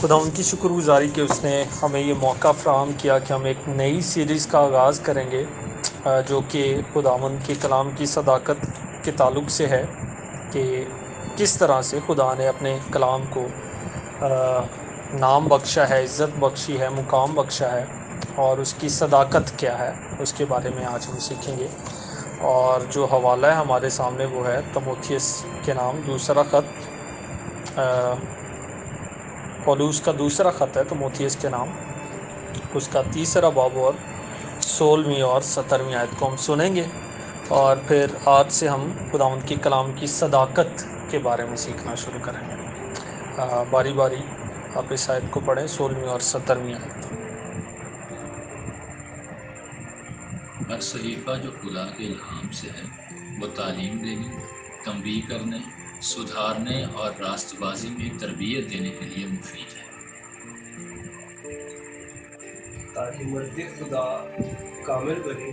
خدا ان کی شکر گزاری کہ اس نے ہمیں یہ موقع فراہم کیا کہ ہم ایک نئی سیریز کا آغاز کریں گے جو کہ خداوند کے کلام کی صداقت کے تعلق سے ہے کہ کس طرح سے خدا نے اپنے کلام کو نام بخشا ہے، عزت بخشی ہے، مقام بخشا ہے، اور اس کی صداقت کیا ہے اس کے بارے میں آج ہم سیکھیں گے۔ اور جو حوالہ ہے ہمارے سامنے وہ ہے تموتھیوس کے نام دوسرا خط، پولوس کا دوسرا خط ہے تموتھیوس کے نام، اس کا تیسرا باب اور 16ویں اور 17ویں آیت کو ہم سنیں گے، اور پھر آج سے ہم خداوند کے کلام کی صداقت کے بارے میں سیکھنا شروع کریں گے۔ باری باری آپ اس آیت کو پڑھیں، 16ویں اور 17ویں آیت۔ ہر صحیفہ جو خدا کے الہام سے ہے وہ تعلیم دینے، تنبیہ کرنے، سدھارنے اور راست بازی میں تربیت دینے کے لیے مفید ہے، تاکہ مرد خدا کامل بنے،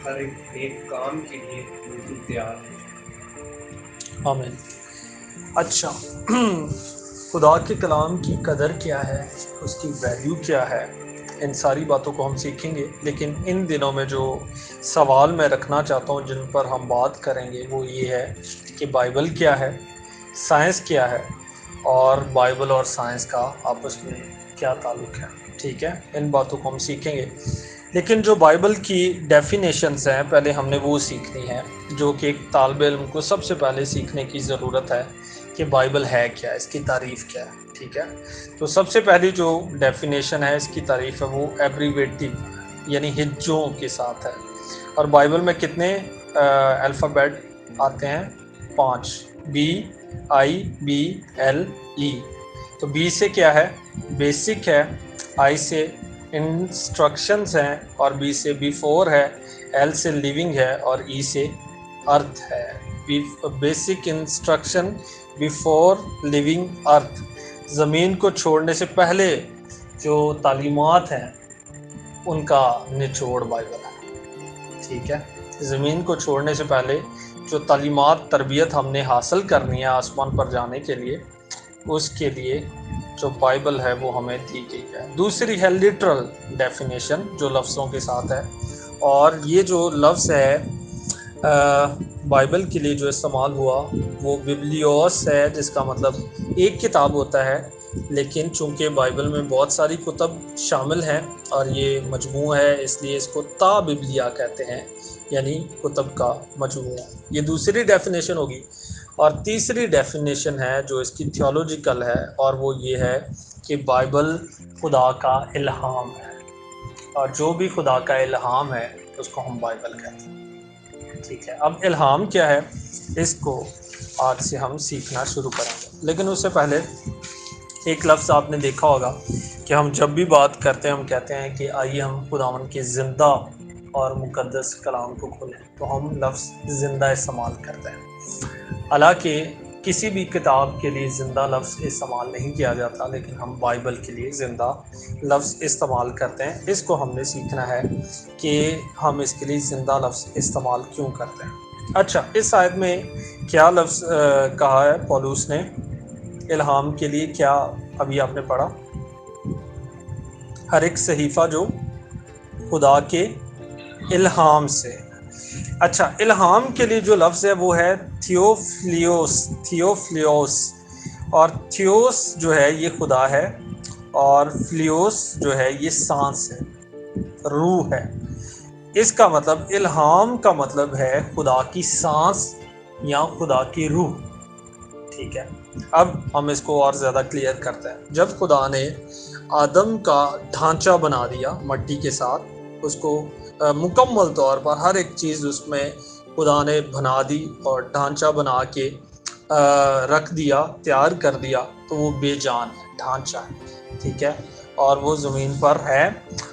ہر ایک نیک کام کے لیے بالکل تیار ہو جائے۔ آمین۔ اچھا، خدا کے کلام کی قدر کیا ہے، اس کی ویلیو کیا ہے، ان ساری باتوں کو ہم سیکھیں گے۔ لیکن ان دنوں میں جو سوال میں رکھنا چاہتا ہوں جن پر ہم بات کریں گے وہ یہ ہے کہ بائبل کیا ہے، سائنس کیا ہے، اور بائبل اور سائنس کا آپس میں کیا تعلق ہے۔ ٹھیک ہے، ان باتوں کو ہم سیکھیں گے۔ لیکن جو بائبل کی ڈیفینیشنز ہیں پہلے ہم نے وہ سیکھنی ہے، جو کہ ایک طالب علم کو سب سے پہلے سیکھنے کی ضرورت ہے کہ بائبل ہے کیا، اس کی تعریف کیا ہے۔ ٹھیک ہے، تو سب سے پہلی جو ڈیفینیشن ہے اس کی تعریف ہے وہ ایبریویٹو یعنی ہجوں کے ساتھ ہے۔ اور بائبل میں کتنے الفابیٹ آتے ہیں؟ 5، BIBLE۔ تو بی سے کیا ہے؟ بیسک ہے، آئی سے انسٹرکشنز ہیں، اور بی سے بیفور ہے، ایل سے لیونگ ہے، اور ای سے ارتھ ہے۔ بیسک انسٹرکشن بیفور لیونگ ارتھ، زمین کو چھوڑنے سے پہلے جو تعلیمات ہیں ان کا نچوڑ بائبل ہے۔ ٹھیک ہے، زمین کو چھوڑنے سے پہلے جو تعلیمات، تربیت ہم نے حاصل کرنی ہے آسمان پر جانے کے لیے، اس کے لیے جو بائبل ہے وہ ہمیں دی گئی ہے۔ دوسری ہے لٹرل ڈیفینیشن جو لفظوں کے ساتھ ہے، اور یہ جو لفظ ہے بائبل کے لیے جو استعمال ہوا وہ ببلیوس ہے، جس کا مطلب ایک کتاب ہوتا ہے، لیکن چونکہ بائبل میں بہت ساری کتب شامل ہیں اور یہ مجموع ہے اس لیے اس کو تا ببلیا کہتے ہیں، یعنی کتب کا مجموعہ۔ یہ دوسری ڈیفینیشن ہوگی۔ اور تیسری ڈیفینیشن ہے جو اس کی تھیولوجیکل ہے، اور وہ یہ ہے کہ بائبل خدا کا الہام ہے، اور جو بھی خدا کا الہام ہے اس کو ہم بائبل کہتے ہیں۔ ٹھیک ہے، اب الہام کیا ہے اس کو آج سے ہم سیکھنا شروع کریں گے۔ لیکن اس سے پہلے ایک لفظ آپ نے دیکھا ہوگا کہ ہم جب بھی بات کرتے ہیں ہم کہتے ہیں کہ آئیے ہم خداوند کے زندہ اور مقدس کلام کو کھولیں، تو ہم لفظ زندہ استعمال کرتے ہیں، حالانکہ کسی بھی کتاب کے لیے زندہ لفظ استعمال نہیں کیا جاتا، لیکن ہم بائبل کے لیے زندہ لفظ استعمال کرتے ہیں۔ اس کو ہم نے سیکھنا ہے کہ ہم اس کے لیے زندہ لفظ استعمال کیوں کرتے ہیں۔ اچھا، اس آیت میں کیا لفظ کہا ہے پولوس نے الہام کے لیے؟ کیا ابھی آپ نے پڑھا؟ ہر ایک صحیفہ جو خدا کے الہام سے۔ اچھا، الہام کے لیے جو لفظ ہے وہ ہے تھیوفلیوس، اور تھیوس جو ہے یہ خدا ہے، اور فلیوس جو ہے یہ سانس ہے، روح ہے۔ اس کا مطلب الہام کا مطلب ہے خدا کی سانس یا خدا کی روح۔ ٹھیک ہے، اب ہم اس کو اور زیادہ کلیئر کرتے ہیں۔ جب خدا نے آدم کا ڈھانچہ بنا دیا مٹی کے ساتھ، اس کو مکمل طور پر ہر ایک چیز اس میں خدا نے بنا دی اور ڈھانچہ بنا کے رکھ دیا، تیار کر دیا، تو وہ بے جان ہے، ڈھانچہ ہے۔ ٹھیک ہے، اور وہ زمین پر ہے،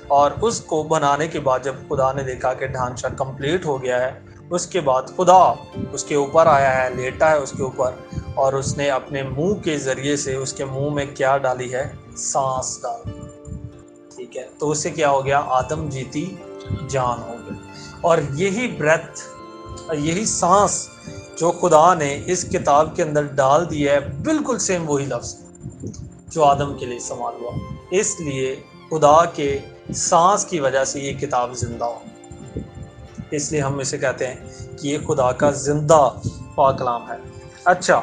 اور اس کو بنانے کے بعد جب خدا نے دیکھا کہ ڈھانچہ کمپلیٹ ہو گیا ہے، اس کے بعد خدا اس کے اوپر آیا ہے، لیٹا ہے اس کے اوپر، اور اس نے اپنے منہ کے ذریعے سے اس کے منہ میں کیا ڈالی ہے؟ سانس ڈالی۔ ٹھیک ہے، تو اس سے کیا ہو گیا؟ آدم جیتی جان ہو گیا۔ اور یہی بریتھ، یہی سانس جو خدا نے اس کتاب کے اندر ڈال دی ہے، بالکل سیم وہی لفظ جو آدم کے لیے استعمال ہوا، اس لیے خدا کے سانس کی وجہ سے یہ کتاب زندہ ہو، اس لیے ہم اسے کہتے ہیں کہ یہ خدا کا زندہ پاک کلام ہے۔ اچھا،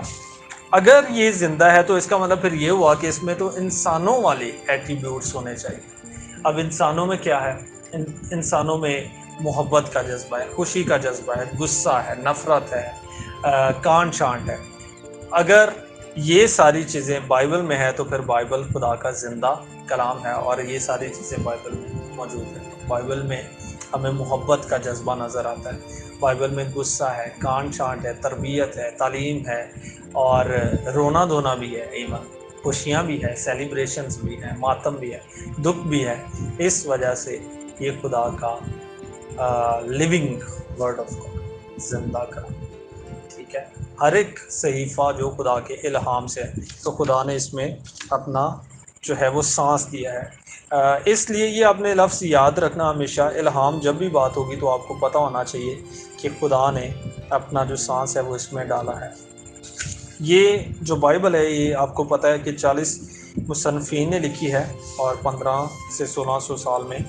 اگر یہ زندہ ہے تو اس کا مطلب پھر یہ ہوا کہ اس میں تو انسانوں والے ایٹریبیوٹس ہونے چاہیے۔ اب انسانوں میں کیا ہے؟ انسانوں میں محبت کا جذبہ ہے، خوشی کا جذبہ ہے، غصہ ہے، نفرت ہے، کانٹ چھانٹ ہے۔ اگر یہ ساری چیزیں بائبل میں ہے تو پھر بائبل خدا کا زندہ کلام ہے، اور یہ ساری چیزیں بائبل میں موجود ہیں۔ بائبل میں ہمیں محبت کا جذبہ نظر آتا ہے، بائبل میں غصہ ہے، کانٹ چھانٹ ہے، تربیت ہے، تعلیم ہے، اور رونا دھونا بھی ہے، ایون خوشیاں بھی ہے، سیلیبریشنز بھی ہیں، ماتم بھی ہے، دکھ بھی ہے۔ اس وجہ سے یہ خدا کا لیونگ ورڈ آف گاڈ، زندہ کلام، ٹھیک ہے۔ ہر ایک صحیفہ جو خدا کے الہام سے ہے تو خدا نے اس میں اپنا جو ہے وہ سانس دیا ہے۔ اس لیے یہ اپنے لفظ یاد رکھنا ہمیشہ، الہام جب بھی بات ہوگی تو آپ کو پتہ ہونا چاہیے کہ خدا نے اپنا جو سانس ہے وہ اس میں ڈالا ہے۔ یہ جو بائبل ہے یہ آپ کو پتہ ہے کہ 40 مصنفین نے لکھی ہے، اور 15 سے 1600 سال میں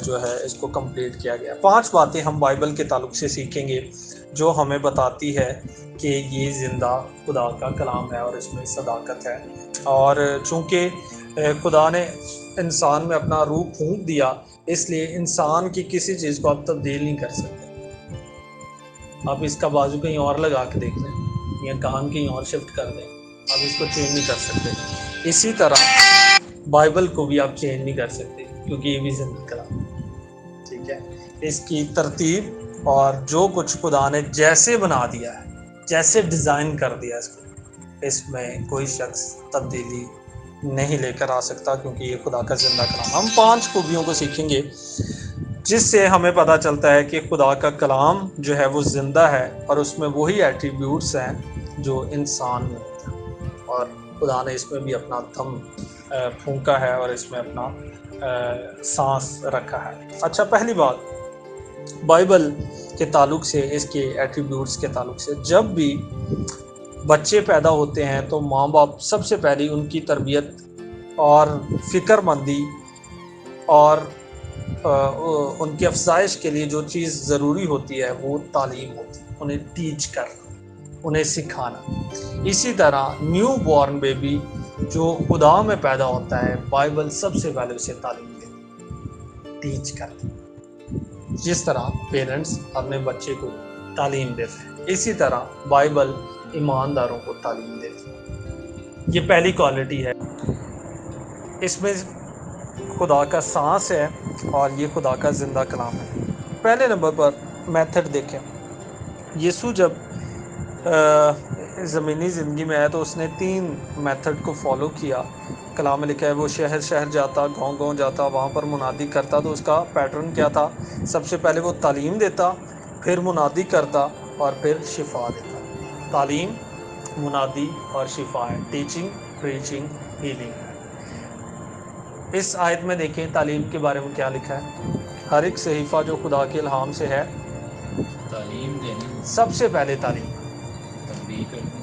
جو ہے اس کو کمپلیٹ کیا گیا۔ 5 باتیں ہم بائبل کے تعلق سے سیکھیں گے جو ہمیں بتاتی ہے کہ یہ زندہ خدا کا کلام ہے اور اس میں صداقت ہے، اور چونکہ خدا نے انسان میں اپنا روح پھونک دیا، اس لیے انسان کی کسی چیز کو آپ تبدیل نہیں کر سکتے۔ آپ اس کا بازو کہیں اور لگا کے دیکھ لیں یا کان کہیں اور شفٹ کر دیں، آپ اس کو چینج نہیں کر سکتے۔ اسی طرح بائبل کو بھی آپ چینج نہیں کر سکتے، کیونکہ یہ بھی زندہ کلام ہے، ٹھیک ہے۔ اس کی ترتیب اور جو کچھ خدا نے جیسے بنا دیا ہے، جیسے ڈیزائن کر دیا اس کو، اس میں کوئی شخص تبدیلی نہیں لے کر آ سکتا، کیونکہ یہ خدا کا زندہ کلام۔ ہم 5 خوبیوں کو سیکھیں گے جس سے ہمیں پتہ چلتا ہے کہ خدا کا کلام جو ہے وہ زندہ ہے، اور اس میں وہی ایٹریبیوٹس ہیں جو انسان میں ہوتے ہیں، اور خدا نے اس میں بھی اپنا دم پھونکا ہے اور اس میں اپنا سانس رکھا ہے۔ اچھا، پہلی بات بائبل کے تعلق سے، اس کے ایٹریبیوٹس کے تعلق سے، جب بھی بچے پیدا ہوتے ہیں تو ماں باپ سب سے پہلی ان کی تربیت اور فکر مندی اور ان کی افزائش کے لیے جو چیز ضروری ہوتی ہے وہ تعلیم ہوتی ہے، انہیں ٹیچ کرنا، انہیں سکھانا۔ اسی طرح نیو بورن بیبی جو خدا میں پیدا ہوتا ہے، بائبل سب سے پہلے اسے تعلیم دیتی، ٹیچ کرتی، جس طرح پیرنٹس اپنے بچے کو تعلیم دیتے ہیں، اسی طرح بائبل ایمانداروں کو تعلیم دیتی ہے۔ یہ پہلی کوالٹی ہے، اس میں خدا کا سانس ہے اور یہ خدا کا زندہ کلام ہے۔ پہلے نمبر پر میتھڈ دیکھیں، یسوع جب زمینی زندگی میں آیا تو اس نے 3 میتھڈ کو فالو کیا۔ کلام میں لکھا ہے وہ شہر شہر جاتا، گاؤں گاؤں جاتا، وہاں پر منادی کرتا۔ تو اس کا پیٹرن کیا تھا؟ سب سے پہلے وہ تعلیم دیتا، پھر منادی کرتا، اور پھر شفا دیتا۔ تعلیم، منادی اور شفا ہے، ٹیچنگ، پریچنگ، ہیلنگ ہے۔ اس آیت میں دیکھیں تعلیم کے بارے میں کیا لکھا ہے۔ ہر ایک صحیفہ جو خدا کے الہام سے ہے، تعلیم دینی، سب سے پہلے تعلیم، تنبیہ کرنی،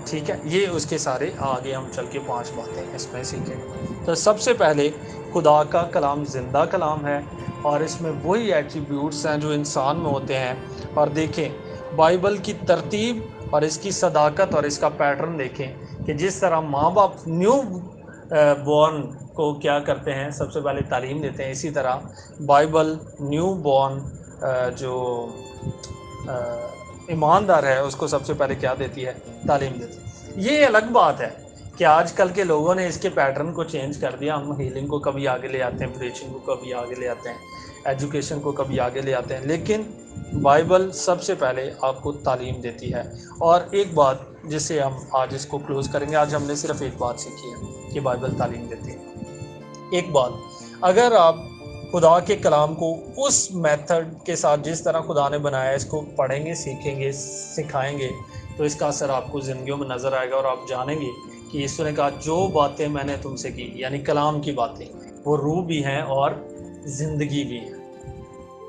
ٹھیک ہے۔ یہ اس کے سارے آگے ہم چل کے 5 باتیں اس میں سیکھیں گے۔ تو سب سے پہلے خدا کا کلام زندہ کلام ہے، اور اس میں وہی ایٹریبیوٹس ہیں جو انسان میں ہوتے ہیں۔ اور دیکھیں بائبل کی ترتیب اور اس کی صداقت اور اس کا پیٹرن دیکھیں کہ جس طرح ماں باپ نیو بورن کو کیا کرتے ہیں، سب سے پہلے تعلیم دیتے ہیں، اسی طرح بائبل نیو بورن جو ایماندار ہے اس کو سب سے پہلے کیا دیتی ہے؟ تعلیم دیتی ہے۔ یہ الگ بات ہے کہ آج کل کے لوگوں نے اس کے پیٹرن کو چینج کر دیا۔ ہم ہیلنگ کو کبھی آگے لے آتے ہیں، پریچنگ کو کبھی آگے لے آتے ہیں، ایجوکیشن کو کبھی آگے لے آتے ہیں، لیکن بائبل سب سے پہلے آپ کو تعلیم دیتی ہے۔ اور ایک بات جس سے ہم آج اس کو کلوز کریں گے، آج ہم نے صرف ایک بات سیکھی ہے کہ بائبل تعلیم دیتی ہے۔ ایک بات، اگر آپ خدا کے کلام کو اس میتھڈ کے ساتھ جس طرح خدا نے بنایا ہے اس کو پڑھیں گے، سیکھیں گے، سکھائیں گے، تو اس کا اثر آپ کو زندگیوں میں نظر آئے گا، اور آپ جانیں گے کہ یسوع نے کہا جو باتیں میں نے تم سے کی، یعنی کلام کی باتیں، وہ روح بھی ہیں اور زندگی بھی ہے۔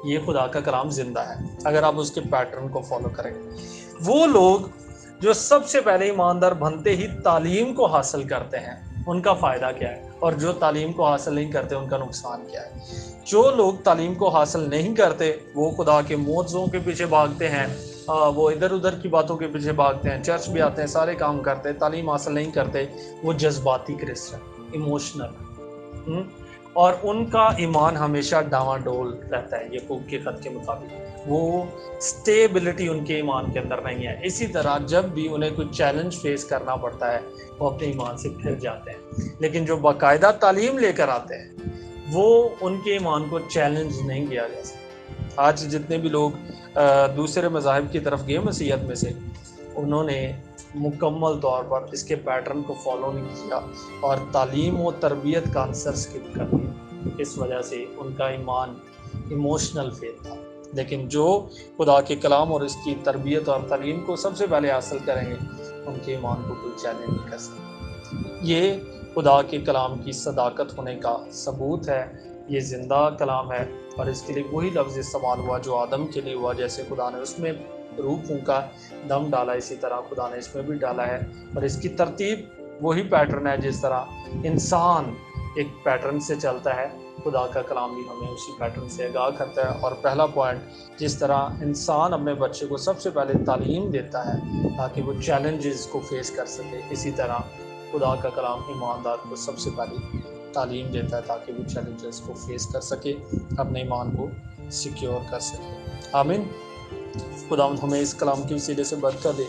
یہ خدا کا کلام زندہ ہے اگر آپ اس کے پیٹرن کو فالو کریں گے۔ وہ لوگ جو سب سے پہلے ایماندار بنتے ہی تعلیم کو حاصل کرتے ہیں، ان کا فائدہ کیا ہے، اور جو تعلیم کو حاصل نہیں کرتے ان کا نقصان کیا ہے۔ جو لوگ تعلیم کو حاصل نہیں کرتے وہ خدا کے معجزوں کے پیچھے بھاگتے ہیں، وہ ادھر ادھر کی باتوں کے پیچھے بھاگتے ہیں، چرچ بھی آتے ہیں، سارے کام کرتے ہیں، تعلیم حاصل نہیں کرتے، وہ جذباتی کرسچن، ایموشنل، اور ان کا ایمان ہمیشہ ڈاواں ڈول رہتا ہے۔ یعقوب کے خط کے مطابق وہ سٹیبلٹی ان کے ایمان کے اندر نہیں ہے۔ اسی طرح جب بھی انہیں کوئی چیلنج فیس کرنا پڑتا ہے وہ اپنے ایمان سے پھر جاتے ہیں، لیکن جو باقاعدہ تعلیم لے کر آتے ہیں وہ ان کے ایمان کو چیلنج نہیں کیا جا سکتا۔ آج جتنے بھی لوگ دوسرے مذاہب کی طرف گئے مسیحیت میں سے، انہوں نے مکمل طور پر اس کے پیٹرن کو فالو نہیں کیا اور تعلیم و تربیت کا عنصر اسکپ کر دیا۔ اس وجہ سے ان کا ایمان ایموشنل فیتھ تھا، لیکن جو خدا کے کلام اور اس کی تربیت اور تعلیم کو سب سے پہلے حاصل کریں گے ان کے ایمان کو کوئی چیلنج نہیں کر سکتا۔ یہ خدا کے کلام کی صداقت ہونے کا ثبوت ہے، یہ زندہ کلام ہے، اور اس کے لیے وہی لفظ استعمال ہوا جو آدم کے لیے ہوا۔ جیسے خدا نے اس میں روح پھونکا، دم ڈالا، اسی طرح خدا نے اس میں بھی ڈالا ہے، اور اس کی ترتیب وہی پیٹرن ہے۔ جس طرح انسان ایک پیٹرن سے چلتا ہے، خدا کا کلام بھی ہمیں اسی پیٹرن سے آگاہ کرتا ہے۔ اور پہلا پوائنٹ، جس طرح انسان اپنے بچے کو سب سے پہلے تعلیم دیتا ہے تاکہ وہ چیلنجز کو فیس کر سکے، اسی طرح خدا کا کلام ایماندار کو سب سے پہلے تعلیم دیتا ہے تاکہ وہ چیلنجز کو فیس کر سکے، اپنے ایمان کو سیکیور کر سکے۔ آمین۔ خدا ہمیں اس کلام کے وسیلے سے برکت دے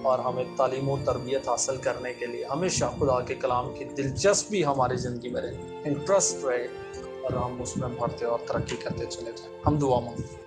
اور ہمیں تعلیم و تربیت حاصل کرنے کے لیے ہمیشہ خدا کے کلام کی دلچسپی ہماری زندگی میں رہے، انٹرسٹ رہے، اور ہم اس میں بڑھتے اور ترقی کرتے چلے جائیں۔ ہم دعا مانگتے ہیں۔